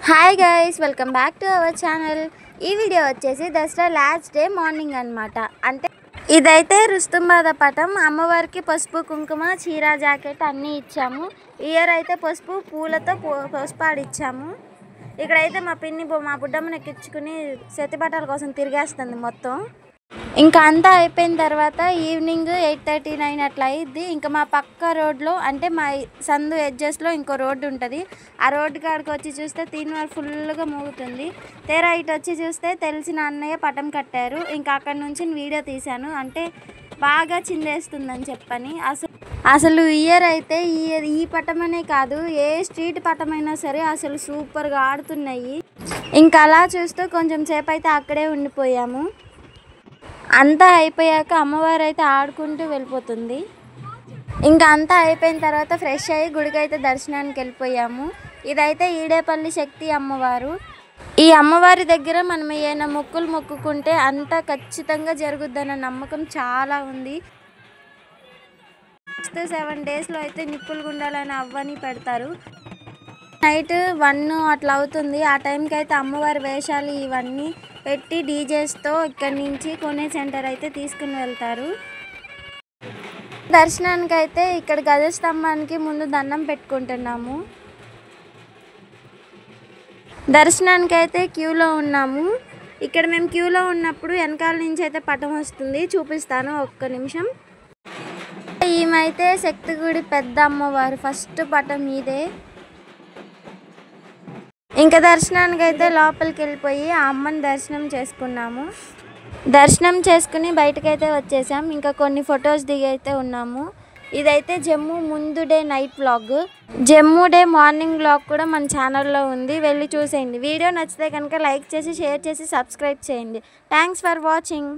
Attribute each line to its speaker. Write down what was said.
Speaker 1: Hi guys, welcome back to our channel. ఈ video వచ్చేసి Dasara last day morning అనమాట. అంటే ఇదైతే రుస్తుంబాద పటం. అమ్మవారికి పసుపు కుంకుమ చీర జాకెట్ అన్నీ ఇచ్చాము. ఇయర్ అయితే పసుపు పూలతో పసుపాడిచ్చాము. ఇక్కడైతే మా పిన్ని మా బుడ్డమ్మని ఎక్కించుకుని సెత్తిపట్టాల కోసం తిరిగేస్తుంది మొత్తం. ఇంకా అంతా అయిపోయిన తర్వాత ఈవినింగ్ 8:39 అట్లా అయ్యిద్ది. ఇంకా మా పక్క రోడ్లో అంటే మా సందు ఎడ్జెస్లో ఇంకో రోడ్డు ఉంటుంది. ఆ రోడ్డు కాడికి వచ్చి చూస్తే తీన్వారు ఫుల్గా మోగుతుంది. తీరా ఇటు వచ్చి చూస్తే తెలిసిన అన్నయ్య పటం కట్టారు. ఇంకా అక్కడి నుంచి వీడియో తీశాను. అంటే బాగా చిందేస్తుందని చెప్పని. అసలు ఇయర్ అయితే ఈ పటమనే కాదు, ఏ స్ట్రీట్ పటమైనా సరే అసలు సూపర్గా ఆడుతున్నాయి. ఇంకా అలా చూస్తూ కొంచెం సేపు అయితే అక్కడే ఉండిపోయాము. అంతా అయిపోయాక అమ్మవారు అయితే ఆడుకుంటూ వెళ్ళిపోతుంది. ఇంకా అంతా అయిపోయిన తర్వాత ఫ్రెష్ అయ్యి గుడికి అయితే దర్శనానికి వెళ్ళిపోయాము. ఇదైతే ఈడేపల్లి శక్తి అమ్మవారు. ఈ అమ్మవారి దగ్గర మనం ఏమైనా మొక్కులు మొక్కుకుంటే అంతా ఖచ్చితంగా జరుగుద్దన్న నమ్మకం చాలా ఉంది. 7 డేస్లో అయితే నిప్పులు గుండాలని అవ్వని పెడతారు. నైట్ 1 అట్లా అవుతుంది. ఆ టైంకి అయితే అమ్మవారి వేషాలు ఇవన్నీ పెట్టి డీజేస్తో ఇక్కడి నుంచి కొనే సెంటర్ అయితే తీసుకుని వెళ్తారు. దర్శనానికి అయితే ఇక్కడ గజస్తంభానికి ముందు దండం పెట్టుకుంటున్నాము. దర్శనానికి అయితే క్యూలో ఉన్నాము. ఇక్కడ మేము క్యూలో ఉన్నప్పుడు వెనకాల నుంచి అయితే పటం వస్తుంది, చూపిస్తాను ఒక్క నిమిషం. ఈమెయితే శక్తి గుడి పెద్ద అమ్మవారు, ఫస్ట్ పటం ఇదే. ఇంకా దర్శనానికి అయితే లోపలికి వెళ్ళిపోయి ఆ అమ్మని దర్శనం చేసుకున్నాము. దర్శనం చేసుకుని బయటకైతే వచ్చేసాం. ఇంకా కొన్ని ఫొటోస్ దిగి అయితే ఉన్నాము. ఇదైతే జమ్మూ ముందు day night vlog. Jammu day morning vlog కూడా మన ఛానల్లో ఉంది, వెళ్ళి చూసేయండి. వీడియో నచ్చితే కనుక లైక్ చేసి షేర్ చేసి సబ్స్క్రైబ్ చేయండి. Thanks for watching.